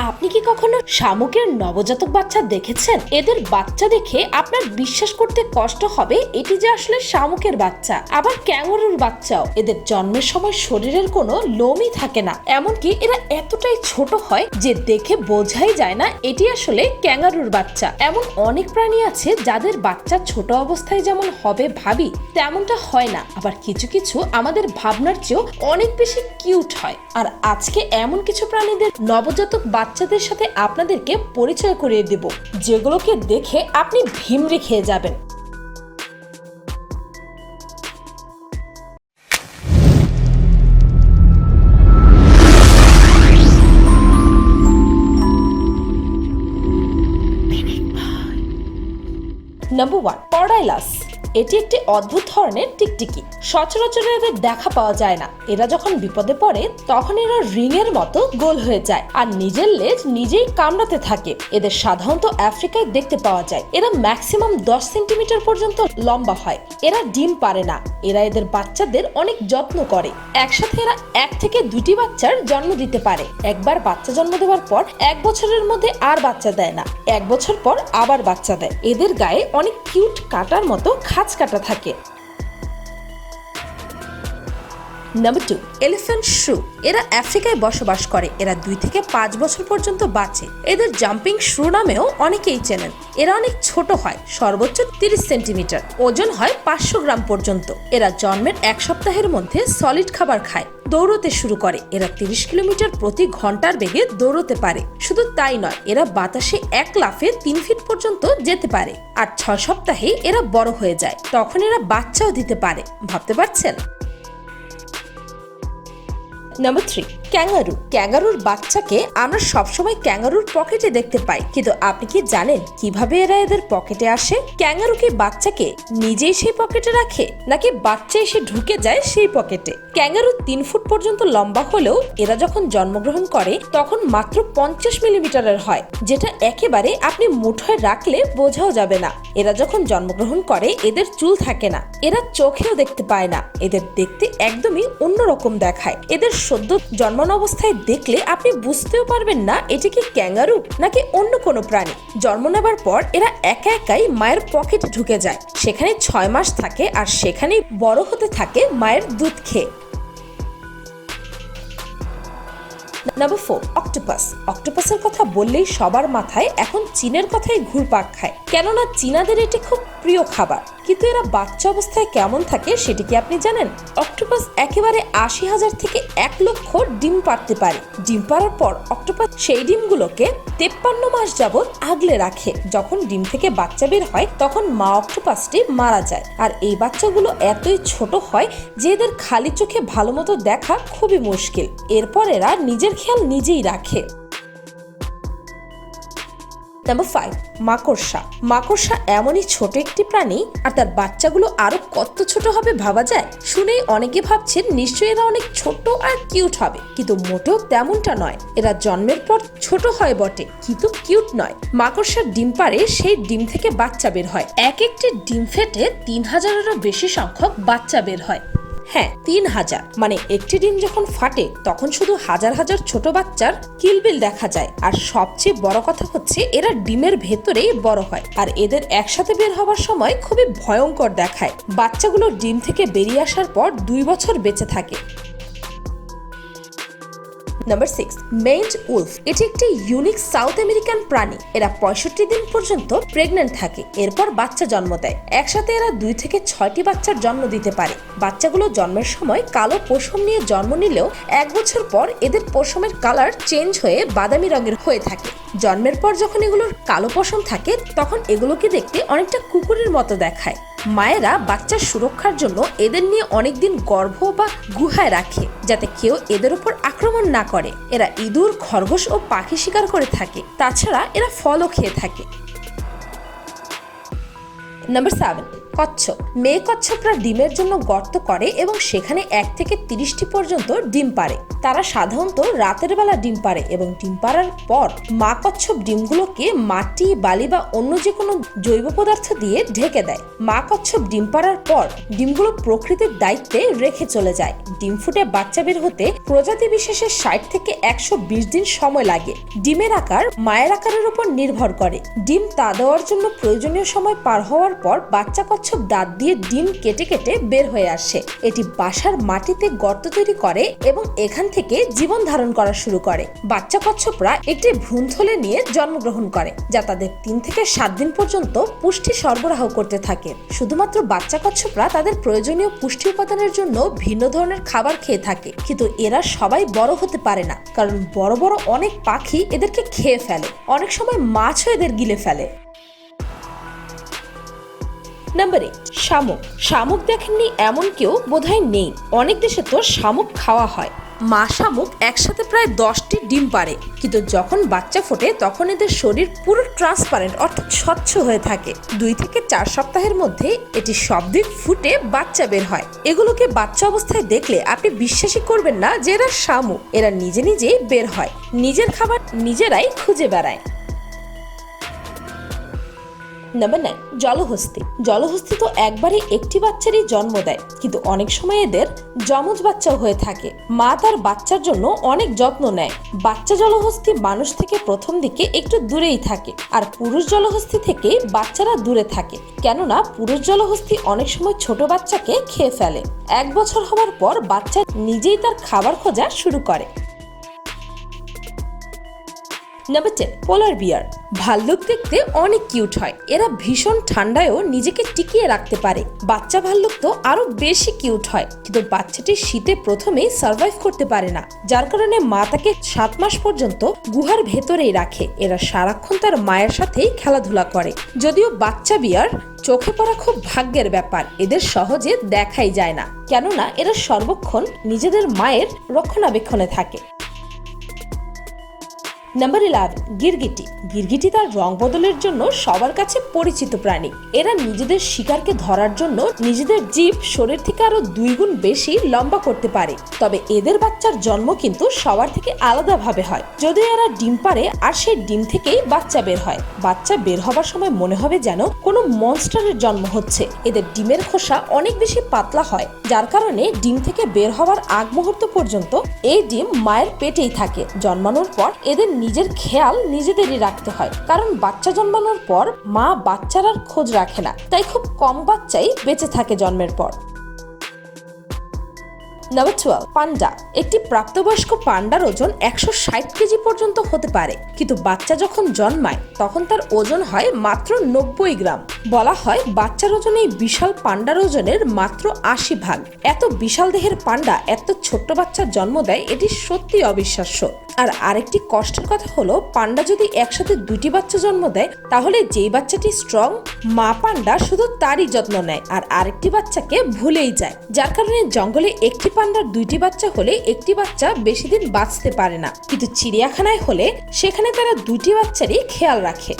আপনি কি কখনো শামুকের নবজাতক বাচ্চা দেখেছেন? এদের বাচ্চা দেখে আপনার বিশ্বাস করতে কষ্ট হবে এটি যে আসলে শামুকের বাচ্চা। আবার ক্যাঙ্গারুর বাচ্চাও, এদের জন্মের সময় শরীরের কোনো লোমই থাকে না, এমনকি এরা এতটাই ছোট হয় যে দেখে বোঝাই যায় না এটি আসলে ক্যাঙ্গারুর বাচ্চা। এমন অনেক প্রাণী আছে যাদের বাচ্চা ছোট অবস্থায় যেমন হবে ভাবি তেমনটা হয় না, আবার কিছু কিছু আমাদের ভাবনার চেয়েও অনেক বেশি কিউট হয়। আর আজকে এমন কিছু প্রাণীদের নবজাতক বাচ্চাদের সাথে আপনাদেরকে পরিচয় করিয়ে দেব যেগুলোকে দেখে আপনি ভিমড়ে খেয়ে যাবেন। নাম্বার 1, টর্টাইলাস। এটি একটি অদ্ভুত ধরনের টিকটিকি। সচরাচর এদের দেখা পাওয়া যায় না। এরা যখন বিপদে পড়ে তখন এরা রিং এর মতো গোল হয়ে যায় আর নিজের লেজ নিজেই কামড়াতে থাকে। এদের সাধারণত আফ্রিকায় দেখতে পাওয়া যায়। এরা ম্যাক্সিমাম 10 সেন্টিমিটার পর্যন্ত লম্বা হয়। এরা ডিম পারে না। এরা এদের বাচ্চাদের অনেক যত্ন করে। একসাথে এরা 1 থেকে 2টি বাচ্চার জন্ম দিতে পারে। একবার বাচ্চা জন্ম দেওয়ার পর 1 বছরের মধ্যে আর বাচ্চা দেয় না। 1 বছর পর আবার বাচ্চা দেয়। এদের গায়ে অনেক কিউট কাটার মতো খাঁজ কাটা থাকে। Number 2, elephant shrew. এরা আফ্রিকায় বসবাস করে। এরা 2 থেকে 5 বছর পর্যন্ত বাঁচে। এদের জাম্পিং শ্রু নামেও অনেকেই চেনেন। এরা অনেক ছোট হয়, সর্বোচ্চ 30 সেন্টিমিটার, ওজন হয় 500 গ্রাম পর্যন্ত। এরা জন্মের 1 সপ্তাহের মধ্যে সলিড খাবার খায়, দৌড়তে শুরু করে। এরা 30 কিলোমিটার প্রতি ঘন্টার বেগে দৌড়তে পারে। শুধু তাই নয়, এরা বাতাসে 1 লাফে 3 ফিট পর্যন্ত যেতে পারে। আর 6 সপ্তাহে এরা বড় হয়ে যায়, তখন এরা বাচ্চাও দিতে পারে। ভাবতে পারছেন? Number 3, kangaroo. ক্যাঙ্গারুর বাচ্চাকে আমরা সবসময় ক্যাঙ্গারুর পকেটে দেখতে পাই, কিন্তু আপনি কি জানেন কিভাবে এরা এদের পকেটে আসে? ক্যাঙ্গারু কি বাচ্চাকে নিজেই সেই পকেটে রাখে, নাকি বাচ্চা এসে ঢুকে যায় সেই পকেটে? ক্যাঙ্গারু 3 ফুট পর্যন্ত লম্বা হলেও এরা যখন জন্মগ্রহণ করে তখন মাত্র 50 মিলিমিটারের হয়, যেটা একেবারে আপনি মুঠোয় রাখলে বোঝাও যাবে না। এরা যখন জন্মগ্রহণ করে এদের চুল থাকে না, এরা চোখেও দেখতে পায় না। এদের দেখতে একদমই অন্যরকম দেখায়। এদের সদ্য জন্মানো অবস্থায় দেখলে আপনি বুঝতেও পারবেন না এটি কি ক্যাঙ্গারু নাকি অন্য কোনো প্রাণী। জন্ম নেবার পর এরা একা একাই মায়ের পকেটে ঢুকে যায়, সেখানে 6 মাস থাকে আর সেখানেই বড় হতে থাকে মায়ের দুধ খেয়ে। Number 4, octopus. অক্টোপাসের কথা বললেই সবার মাথায় এখন চীনের কথাই ঘুরপাক খায়, কেননা চীনাদের এটি খুব প্রিয় খাবার। কিন্তু এরা বাচ্চা অবস্থায় কেমন থাকে সেটি কি আপনি জানেন? অক্টোপাস একেবারে 80,000 থেকে 1 লক্ষ ডিম পাড়তে পারে। ডিম পাড়ার পর অক্টোপাস সেই ডিমগুলোকে 53 মাস যাবত আগলে রাখে। যখন ডিম থেকে বাচ্চা বের হয় তখন মা অক্টোপাসটি মারা যায়। আর এই বাচ্চাগুলো এতই ছোট হয় যে এদের খালি চোখে ভালো মতো দেখা খুবই মুশকিল। এরপর এরা নিজের খেয়াল নিজেই রাখে। নাম্বার 5, মাকড়সা। মাকড়সা এমনই ছোট একটি প্রাণী, আর তার বাচ্চাগুলো আরো কত ছোট হবে ভাবা যায়? শুনেই অনেকে ভাবছেন নিশ্চয়ই এরা অনেক ছোট আর কিউট হবে, কিন্তু মোটেও তেমনটা নয়। এরা জন্মের পর ছোট হয় বটে, কিন্তু কিউট নয়। মাকড়সার ডিম পাড়ে, সেই ডিম থেকে বাচ্চা বের হয়। এক একটি ডিম ফেটে 3000-এরও বেশি সংখ্যক বাচ্চা বের হয়। হ্যাঁ, 3000। মানে একটি ডিম যখন ফাটে তখন শুধু হাজার হাজার ছোট বাচ্চার কিলবিল দেখা যায়। আর সবচেয়ে বড় কথা হচ্ছে এরা ডিমের ভেতরেই বড় হয়, আর এদের একসাথে বের হওয়ার সময় খুবই ভয়ঙ্কর দেখায়। বাচ্চাগুলো ডিম থেকে বেরিয়ে আসার পর 2 বছর বেঁচে থাকে। Number 6, maned wolf. এটি একটি ইউনিক সাউথ আমেরিকান প্রাণী। এরা 65 দিন পর্যন্ত প্রেগন্যান্ট থাকে, এরপর বাচ্চা জন্ম দেয়। একসাথে এরা 2 থেকে 6টি বাচ্চার জন্ম দিতে পারে। বাচ্চাগুলো জন্মের সময় কালো পশম নিয়ে জন্ম নিলেও 1 বছর পর এদের পশমের কালার চেঞ্জ হয়ে বাদামি রঙের হয়ে থাকে। জন্মের পর যখন এগুলোর কালো পশম থাকে তখন এগুলোকে দেখতে অনেকটা কুকুরের মতো দেখায়। মায়েরা বাচ্চার সুরক্ষার জন্য এদের নিয়ে অনেকদিন গর্ভ বা গুহায় রাখে, যাতে কেউ এদের উপর আক্রমণ না করে। এরা ইঁদুর, খরগোশ ও পাখি শিকার করে থাকে। তাছাড়া এরা ফলও খেয়ে থাকে। নাম্বার 7, কচ্ছপ। মেয়ে কচ্ছপরা ডিমের জন্য গর্ত করে এবং সেখানে 1 থেকে 30টি পর্যন্ত ডিম পাড়ে। তারা সাধারণত রাতের বেলা ডিম পাড়ে এবং ডিম পাড়ার পর মা কচ্ছপ ডিমগুলোকে মাটি, বালি বা অন্য যে কোনো জৈব পদার্থ দিয়ে ঢেকে দেয়। মা কচ্ছপ ডিম পাড়ার পর ডিমগুলো প্রকৃতির দায়িত্বে রেখে চলে যায়। ডিম ফুটে বাচ্চা বের হতে প্রজাতি বিশেষে 60 থেকে 120 দিন সময় লাগে। ডিমের আকার মায়ের আকারের উপর নির্ভর করে। ডিম তা দেওয়ার জন্য প্রয়োজনীয় সময় পার হওয়ার পর বাচ্চা কচ্ছপ দাঁত দিয়ে ডিম কেটে কেটে বের হয়ে আসে। এটি বাসার মাটিতে গর্ত তৈরি করে এবং এখান থেকে জীবন ধারণ করা শুরু করে। বাচ্চা কচ্ছপরা একটি ভ্রূণথলি নিয়ে জন্মগ্রহণ করে, যা তাদের 3 থেকে 7 দিন পর্যন্ত পুষ্টি সরবরাহ করতে থাকে। শুধুমাত্র বাচ্চা কচ্ছপরা তাদের প্রয়োজনীয় পুষ্টি উপাদানের জন্য ভিন্ন ধরনের খাবার খেয়ে থাকে, কিন্তু এরা সবাই বড় হতে পারে না, কারণ বড় বড় অনেক পাখি এদেরকে খেয়ে ফেলে। অনেক সময় মাছও এদের গিলে ফেলে। নাম্বার 8, শামুক। শামুক দেখেননি এমন কেউ বোধহয় নেই। অনেক দেশে তো শামুক খাওয়া হয়। মা শামুক একসাথে প্রায় 10টি ডিম পাড়ে, কিন্তু যখন বাচ্চা ফোটে তখন এদের শরীর পুরো ট্রান্সপারেন্ট অর্থাৎ স্বচ্ছ হয়ে থাকে। 2 থেকে 4 সপ্তাহের মধ্যে এটি সব দিক ফুটে বাচ্চা বের হয়। এগুলোকে বাচ্চা অবস্থায় দেখলে আপনি বিশ্বাসই করবেন না যে এরা শামুক। এরা নিজে নিজেই বের হয়, নিজের খাবার নিজেরাই খুঁজে বেড়ায়। নাম্বার 9, জলহস্তী। জলহস্তী তো একবারই একটি বাচ্চারই জন্ম দেয়, কিন্তু অনেক সময় এদের যমজ বাচ্চাও হয়ে থাকে। মা তার বাচ্চার জন্য অনেক যত্ন নেয়। বাচ্চা জলহস্তী মানুষ থেকে প্রথম দিকে একটু দূরেই থাকে, আর পুরুষ জলহস্তী থেকে বাচ্চারা দূরে থাকে, কেননা পুরুষ জলহস্তী অনেক সময় ছোট বাচ্চাকে খেয়ে ফেলে। 1 বছর হওয়ার পর বাচ্চা নিজেই তার খাবার খোঁজা শুরু করে। নাম্বার 10, পোলার বিয়ার। ভাল্লুক দেখতে অনেক কিউট হয়। এরা ভীষণ ঠান্ডায়ও নিজেকে টিকিয়ে রাখতে পারে। বাচ্চা ভাল্লুক তো আরো বেশি কিউট হয়, কিন্তু বাচ্চাটি শীতে প্রথমেই সার্ভাইভ করতে পারে না, যার কারণে মা তাকে 7 মাস পর্যন্ত গুহার ভেতরেই রাখে। এরা সারাক্ষণ তার মায়ের সাথেই খেলাধুলা করে। যদিও বাচ্চা বিয়ার চোখে পড়া খুব ভাগ্যের ব্যাপার, এদের সহজে দেখাই যায় না, কেননা এরা সর্বক্ষণ নিজেদের মায়ের রক্ষণাবেক্ষণে থাকে। নাম্বার 11, গিরগিটি। গিরগিটি তার রং বদলের জন্য সবার কাছে পরিচিত প্রাণী। এরা নিজেদের শিকারকে ধরার জন্য নিজেদের জিভ শরীর থেকে আরো 2 গুণ বেশি লম্বা করতে পারে। তবে এদের বাচ্চার জন্ম কিন্তু সবার থেকে আলাদাভাবে হয়। যদিও এরা ডিম পাড়ে আর সেই ডিম থেকেই বাচ্চা বের হয়। বাচ্চা বের হবার সময় মনে হবে যেন কোনো মনস্টারের জন্ম হচ্ছে। এদের ডিমের খোসা অনেক বেশি পাতলা হয়, যার কারণে ডিম থেকে বের হওয়ার আগ মুহূর্ত পর্যন্ত এই ডিম মায়ের পেটেই থাকে। জন্মানোর পর এদের নিজের খেয়াল নিজেদেরই রাখতে হয়, কারণ বাচ্চা জন্মানোর পর মা বাচ্চার আর খোঁজ রাখে না, তাই খুব কম বাচ্চাই বেঁচে থাকে জন্মের পর। নাম্বার 12, পান্ডা। একটি প্রাপ্তবয়স্ক পান্ডার ওজন 160 কেজি পর্যন্ত হতে পারে, কিন্তু বাচ্চা যখন জন্মায় তখন তার ওজন হয় মাত্র 90 গ্রাম। বলা হয় বাচ্চার ওজন এই বিশাল পান্ডার ওজনের মাত্র 80 ভাগ। এত বিশাল দেহের পান্ডা এত ছোট্ট বাচ্চার জন্ম দেয়, এটি সত্যি অবিশ্বাস্য। আর আরেকটি কষ্টের কথা হলো, পান্ডা যদি একসাথে 2টি বাচ্চা জন্ম দেয়, তাহলে যেই বাচ্চাটি স্ট্রং, মা পান্ডা শুধু তারই যত্ন নেয় আর আরেকটি বাচ্চাকে ভুলেই যায়, যার কারণে জঙ্গলে একটি পান্ডার 2টি বাচ্চা হলে একটি বাচ্চা বেশি দিন বাঁচতে পারে না, কিন্তু চিড়িয়াখানায় হলে সেখানে তারা 2টি বাচ্চারই খেয়াল রাখে।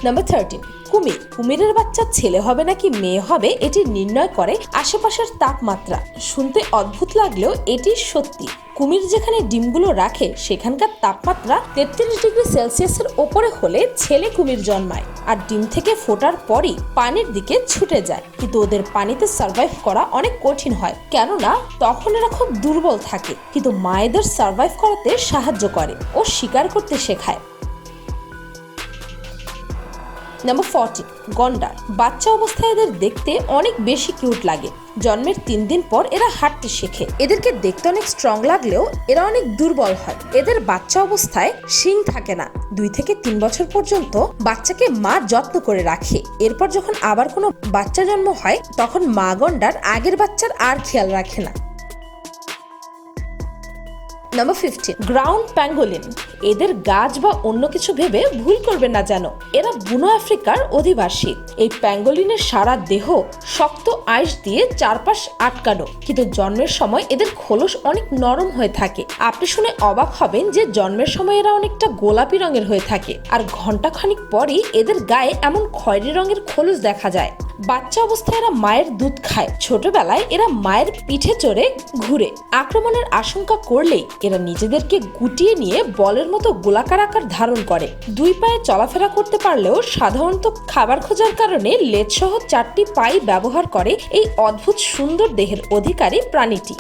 নাম্বার 13, কুমির। কুমিরের বাচ্চা ছেলে হবে নাকি মেয়ে হবে এটি নির্ণয় করে আশেপাশের তাপমাত্রা। শুনতে অদ্ভুত লাগলেও এটি সত্যি। কুমির যেখানে ডিমগুলো রাখে সেখানকার তাপমাত্রা 33 ডিগ্রি সেলসিয়াসের ওপরে হলে ছেলে কুমির জন্মায়, আর ডিম থেকে ফোটার পরই পানির দিকে ছুটে যায়। কিন্তু ওদের পানিতে সার্ভাইভ করা অনেক কঠিন হয়, কেননা তখন এরা খুব দুর্বল থাকে, কিন্তু মায়েদের সার্ভাইভ করাতে সাহায্য করে ও শিকার করতে শেখায়। নাম্বার 14, গন্ডার। বাচ্চা অবস্থায় এদের দেখতে অনেক বেশি কিউট লাগে। জন্মের 3 দিন পর এরা হাঁটতে শেখে। এদেরকে দেখতে অনেক স্ট্রং লাগলেও এরা অনেক দুর্বল হয়। এদের বাচ্চা অবস্থায় শিং থাকে না। 2 থেকে 3 বছর পর্যন্ত বাচ্চাকে মা যত্ন করে রাখে। এরপর যখন আবার কোনো বাচ্চা জন্ম হয় তখন মা গন্ডার আগের বাচ্চার আর খেয়াল রাখে না। Number 15, ground pangolin. এদের গাছ বা অন্য কিছু ভেবে ভুল করবেন না যেন, এরা বুনো আফ্রিকার অধিবাসী। এই প্যাঙ্গোলিনের সারা দেহ শক্ত আইস দিয়ে চারপাশ আটকানো, কিন্তু জন্মের সময় এদের খোলস অনেক নরম হয়ে থাকে। আপনি শুনে অবাক হবেন যে জন্মের সময় এরা অনেকটা গোলাপি রঙের হয়ে থাকে, আর ঘন্টাখানিক পরই এদের গায়ে এমন খয়েরি রঙের খোলস দেখা যায়। বাচ্চা অবস্থায় এরা মায়ের দুধ খায়। ছোটবেলায় এরা মায়ের পিঠে চড়ে ঘুরে। আক্রমণের আশঙ্কা করলেই এরা নিজেদেরকে গুটিয়ে নিয়ে বলের মতো গোলাকার আকার ধারণ করে। দুই পায়ে চলাফেরা করতে পারলেও সাধারণত খাবার খোঁজার কারণে লেজ সহ 4টি পাই ব্যবহার করে এই অদ্ভুত সুন্দর দেহের অধিকারী প্রাণীটি।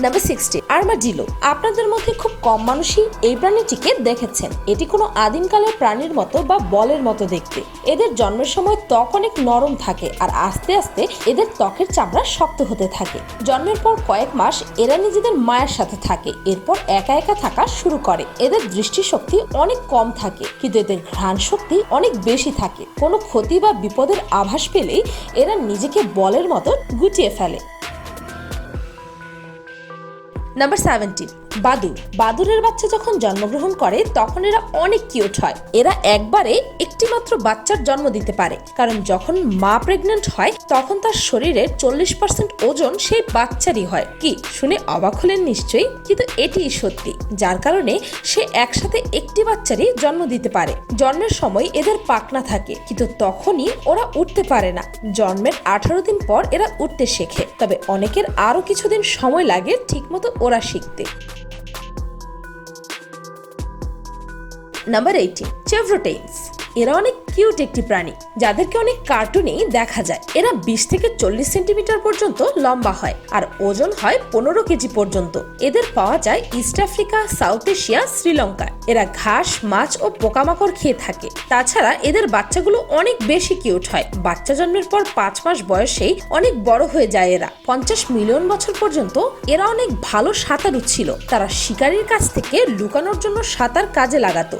Number 16, armadillo. আপনাদের মধ্যে খুব কম মানুষই এই প্রাণীটিকে দেখেছেন। এটি কোনো আদিমকালের প্রাণীর মতো বা বলের মতো দেখতে। এদের জন্মের সময় ত্বক অনেক নরম থাকে, আর আস্তে আস্তে এদের ত্বকের চামড়া শক্ত হতে থাকে। জন্মের পর কয়েক মাস এরা নিজেদের মায়ের সাথে থাকে, এরপর একা একা থাকা শুরু করে। এদের দৃষ্টিশক্তি অনেক কম থাকে, কিন্তু এদের ঘ্রাণ শক্তি অনেক বেশি থাকে। কোনো ক্ষতি বা বিপদের আভাস পেলেই এরা নিজেকে বলের মতো গুটিয়ে ফেলে। নাম্বার 17, বাদুড়। বাদুড়ের বাচ্চা যখন জন্মগ্রহণ করে তখন এরা অনেক কিউট হয়। এরা একবারে একটি মাত্র বাচ্চার জন্ম দিতে পারে, কারণ যখন মা প্রেগনেন্ট হয় তখন তার শরীরের 40% ওজন সেই বাচ্চারই হয়। কি শুনে অবাক হলেন নিশ্চয়ই, কিন্তু এটিই সত্যি, যার কারণে সে একসাথে একটি বাচ্চারই জন্ম দিতে পারে। জন্মের সময় এদের পাখনা থাকে, কিন্তু তখনই ওরা উঠতে পারে না। জন্মের 18 দিন পর এরা উঠতে শেখে, তবে অনেকের আরো কিছুদিন সময় লাগে ঠিকমতো ওরা শিখতে। নাম্বার 18, চেভ্রোটেইনস। এরা অনেক কিউট একটি প্রাণী, যাদেরকে অনেক কার্টুনেই দেখা যায়। এরা 20 থেকে 40 সেন্টিমিটার পর্যন্ত লম্বা হয়, আর ওজন হয় 15 কেজি পর্যন্ত। এদের পাওয়া যায় ইস্ট আফ্রিকা, সাউথ এশিয়া, শ্রীলঙ্কায়। এরা ঘাস, মাছ ও পোকামাকড় খেয়ে থাকে। তাছাড়া এদের বাচ্চাগুলো অনেক বেশি কিউট হয়। বাচ্চা জন্মের পর 5 মাস বয়সেই অনেক বড় হয়ে যায় এরা। 50 মিলিয়ন বছর পর্যন্ত এরা অনেক ভালো সাঁতারু ছিল। তারা শিকারীর কাছ থেকে লুকানোর জন্য সাঁতার কাজে লাগাতো।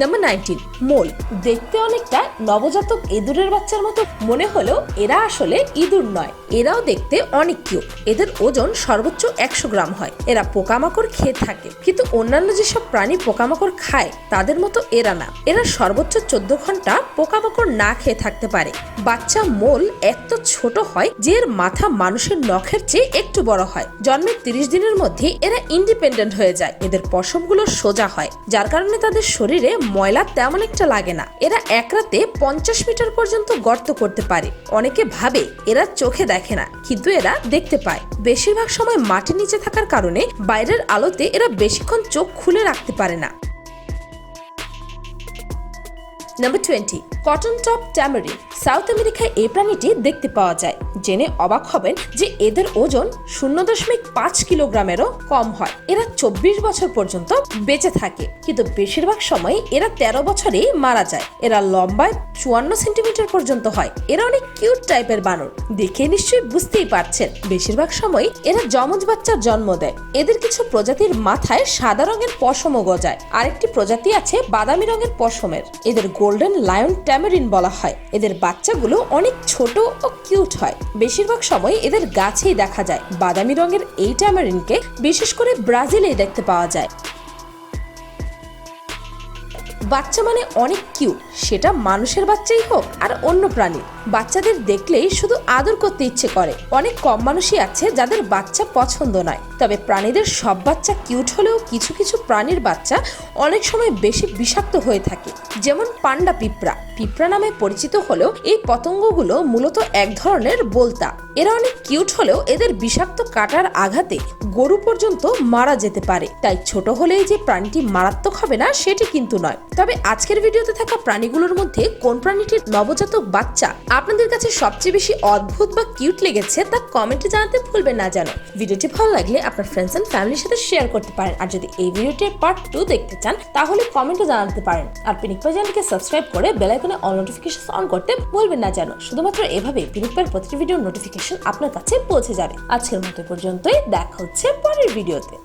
নাম্বার 19, মোল। দেখতে অনেকটা নবজাতক ইঁদুরের বাচ্চার মতো মনে হলেও এরা আসলে ইঁদুর নয়। এরাও দেখতে অনেক কিউট। এদের ওজন সর্বোচ্চ 100 গ্রাম হয়। এরা পোকামাকড় খেয়ে থাকে, কিন্তু অন্যান্য যেসব প্রাণী পোকামাকড় খায় তাদের মতো এরা না। এরা সর্বোচ্চ 14 ঘন্টা পোকামাকড় না খেয়ে থাকতে পারে। বাচ্চা মোল এত ছোট হয় যে এর মাথা মানুষের নখের চেয়ে একটু বড় হয়। জন্মের 30 দিনের মধ্যে এরা ইন্ডিপেন্ডেন্ট হয়ে যায়। এদের পশমগুলো সোজা হয়, যার কারণে তাদের শরীরে ময়লা তেমন একটা লাগে না। এরা এক রাতে 50 মিটার পর্যন্ত গর্ত করতে পারে। অনেকে ভাবে এরা চোখে দেখে না, কিন্তু এরা দেখতে পায়। বেশিরভাগ সময় মাটির নিচে থাকার কারণে বাইরের আলোতে এরা বেশিক্ষণ চোখ খুলে রাখতে পারে না। Number 20, cotton top tamarin. South আমেরিকায় এই প্রাণীটি দেখতে পাওয়া যায়। জেনে অবাক হবেন যে এদের ওজন 0.5 কিলোগ্রামেরও কম হয়। এরা 24 বছর পর্যন্ত বেঁচে থাকে, কিন্তু বেশিরভাগ সময় এরা 13 বছরেই মারা যায়। এরা লম্বায় 54 সেন্টিমিটার পর্যন্ত হয়। এরা অনেক কিউট টাইপের বানর। দেখে নিশ্চয়ই বুঝতেই পারছেন, বেশিরভাগ সময় এরা যমজ বাচ্চার জন্ম দেয়। এদের কিছু প্রজাতির মাথায় সাদা রঙের পশমও গজায়। আরেকটি প্রজাতি আছে বাদামি রঙের পশমের। এদের গোল্ডেন লায়ন ট্যামারিন বলা হয়। এদের বাচ্চাগুলো অনেক ছোট ও কিউট হয়। বেশিরভাগ সময় এদের গাছেই দেখা যায়। বাদামি রঙের এই ট্যামারিনকে বিশেষ করে ব্রাজিলেই দেখতে পাওয়া যায়। বাচ্চা মানে অনেক কিউট, সেটা মানুষের বাচ্চাই হোক আর অন্য প্রাণী। বাচ্চাদের দেখলেই শুধু আদর করতে ইচ্ছে করে। অনেক কম মানুষই আছে যাদের বাচ্চা পছন্দ নয়। তবে প্রাণীদের সব বাচ্চা কিউট হলেও কিছু কিছু প্রাণীর বাচ্চা অনেক সময় বেশি বিষাক্ত হয়ে থাকে, যেমন পান্ডা পিঁপড়া। পিঁপড়া নামে পরিচিত হলেও এই পতঙ্গগুলো মূলত এক ধরনের বোলতা। এরা অনেক কিউট হলেও এদের বিষাক্ত কাঁটার আঘাতে গরু পর্যন্ত মারা যেতে পারে। তাই ছোট হলেই যে প্রাণীটি মারাত্মক হবে না সেটি কিন্তু নয়। তবে আজকের ভিডিওতে থাকা প্রাণীগুলোর মধ্যে কোন প্রাণীটির নবজাতক বাচ্চা আপনাদের কাছে সবচেয়ে বেশি অদ্ভুত বা কিউট লেগেছে তা কমেন্টে জানাতে ভুলবেন না যেন। ভিডিওটি ভালো লাগলে আপনার ফ্রেন্ডস এন্ড ফ্যামিলির সাথে শেয়ার করতে পারেন। আর যদি এই ভিডিওটির পার্ট 2 দেখতে চান তাহলে কমেন্টে জানাতে পারেন। আর পিনিক পাই চ্যানেলকে সাবস্ক্রাইব করে বেল আইকনে অল নোটিফিকেশন অন করতে ভুলবেন না যেন। শুধুমাত্র এভাবে পিনিক পাইয়ের প্রতিটি ভিডিওর নোটিফিকেশন আপনার কাছে পৌঁছে যাবে। আজকের মতো পর্যন্তই, দেখা হচ্ছে পরের ভিডিওতে।